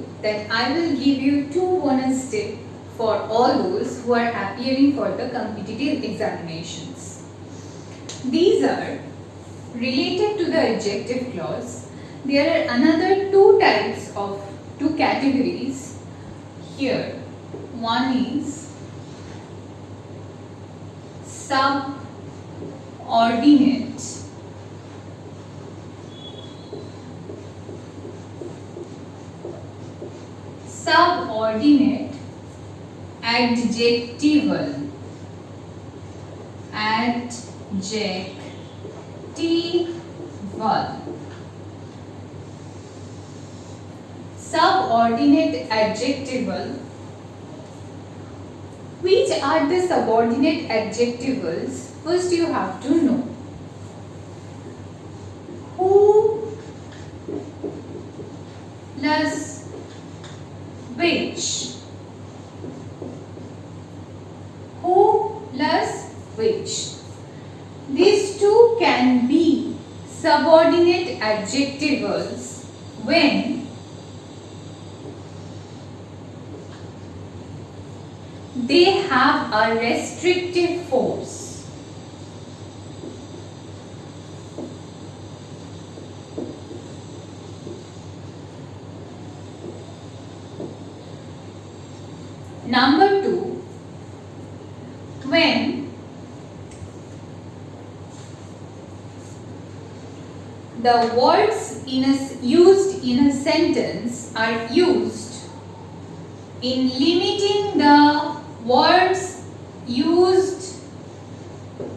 you that I will give you 2 bonus tips for all those who are appearing for the competitive examinations. These are related to the adjective clause. There are another 2 types of 2 categories here. One is subordinate adjectival subordinate adjectival. Which are the subordinate adjectivals? First you have to know. Who plus which. Who plus which. These 2 can be subordinate adjectivals when they have a restrictive force. Number 2, when the words used in a sentence are used in limiting the words used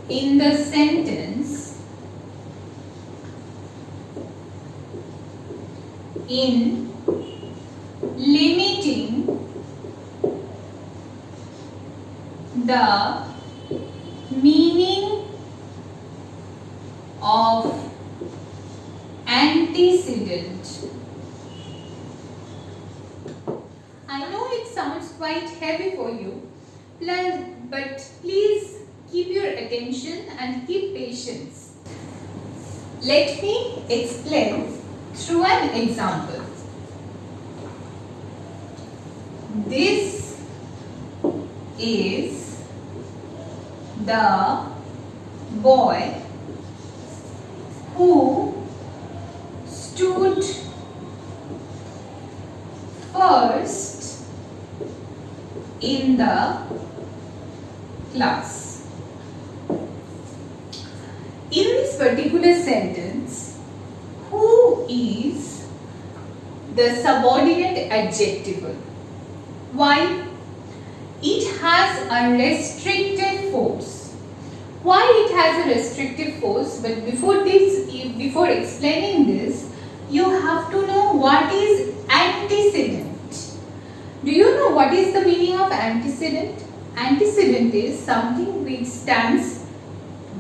in the sentence in limiting the meaning of antecedent. I know it sounds quite heavy for you, but please keep your attention and keep patience. Let me explain through an example. This is the boy who stood first in the class. In this particular sentence, who is the subordinate adjectival? Why? It has a restrictive force. Why it has a restrictive force? But before explaining this, you have to know what is antecedent. Do you know what is the meaning of antecedent? Antecedent is something which stands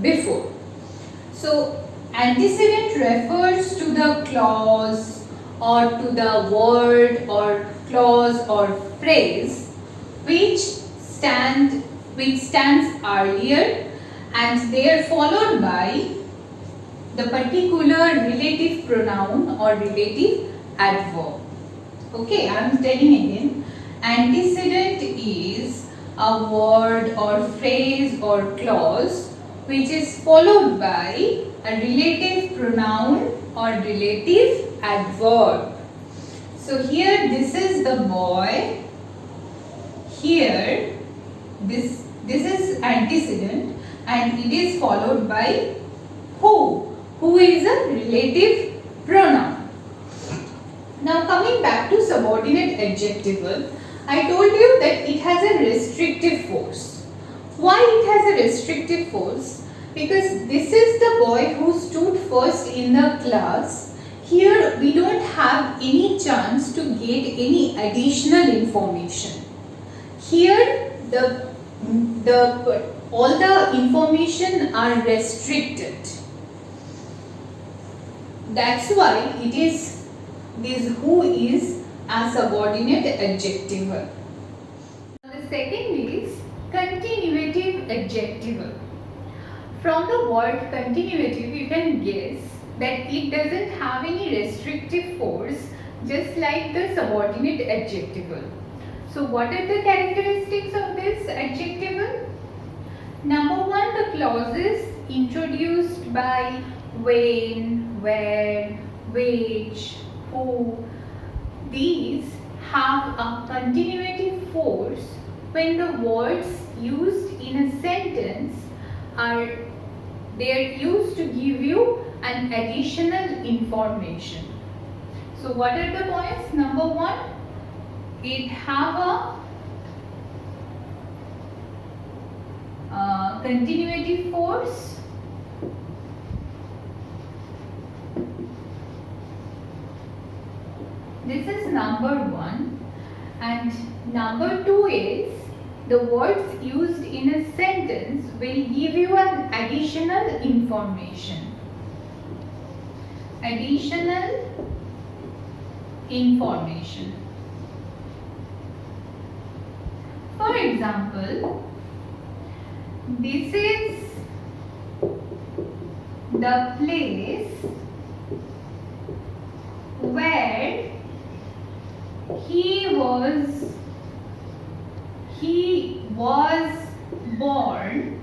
before. So, antecedent refers to the clause or to the word or clause or phrase which stands earlier, and they are followed by the particular relative pronoun or relative adverb. Okay, I am telling again. Antecedent is a word or phrase or clause which is followed by a relative pronoun or relative adverb. So here this is the boy. Here this is antecedent and it is followed by who is a relative pronoun. Now coming back to subordinate adjectival, I told you that it has a restrictive force. Why it has a restrictive force? Because this is the boy who stood first in the class. Here we don't have any chance to get any additional information. Here all the information are restricted. That's why it is this who is a subordinate adjectival. The second is continuative adjectival. From the word continuative, you can guess that it doesn't have any restrictive force just like the subordinate adjectival. So what are the characteristics of this adjectival? Number one, the clauses introduced by when, where, which, who, these have a continuative force when the words used in a sentence are used to give you an additional information. So what are the points? Number one, it have a continuative force. This is number one. And number two is the words used in a sentence will give you an additional information. Additional information. For example, this is the place where he was born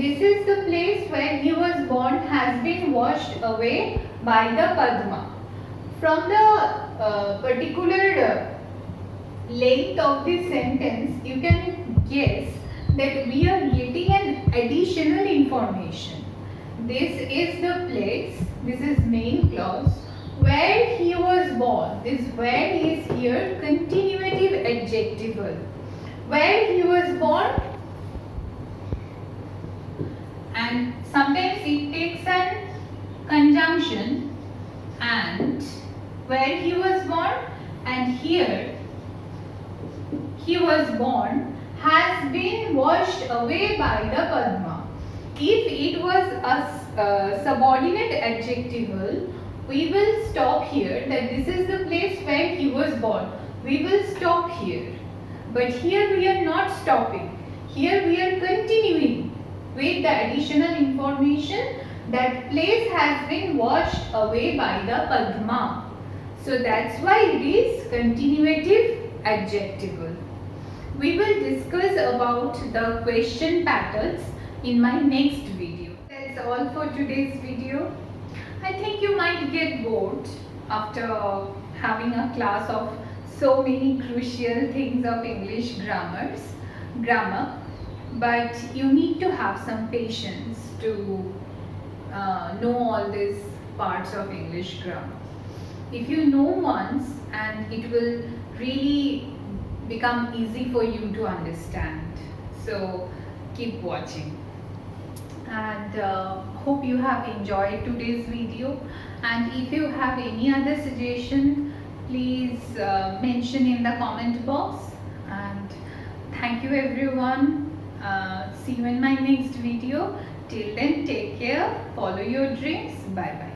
This is the place where he was born has been washed away by the Padma. From the particular length of this sentence, you can guess that we are getting an additional information. This is the place, this is main clause, where he was born. This where is here continuative adjectival. Where he was born, and sometimes it takes an conjunction, and where he was born, and here he was born has been washed away by the Padma. If it was a subordinate adjectival, we will stop here, that this is the place where he was born. We will stop here. But here we are not stopping. Here we are continuing with the additional information that place has been washed away by the Padma. So that's why it is continuative adjectival. We will discuss about the question patterns in my next video. That's all for today's video. I think you might get bored after having a class of so many crucial things of English grammar, but you need to have some patience to know all these parts of English grammar. If you know once, and it will really become easy for you to understand. So keep watching, and hope you have enjoyed today's video. And if you have any other suggestion, please mention in the comment box. And thank you everyone. See you in my next video. Till then, take care, follow your dreams. Bye bye.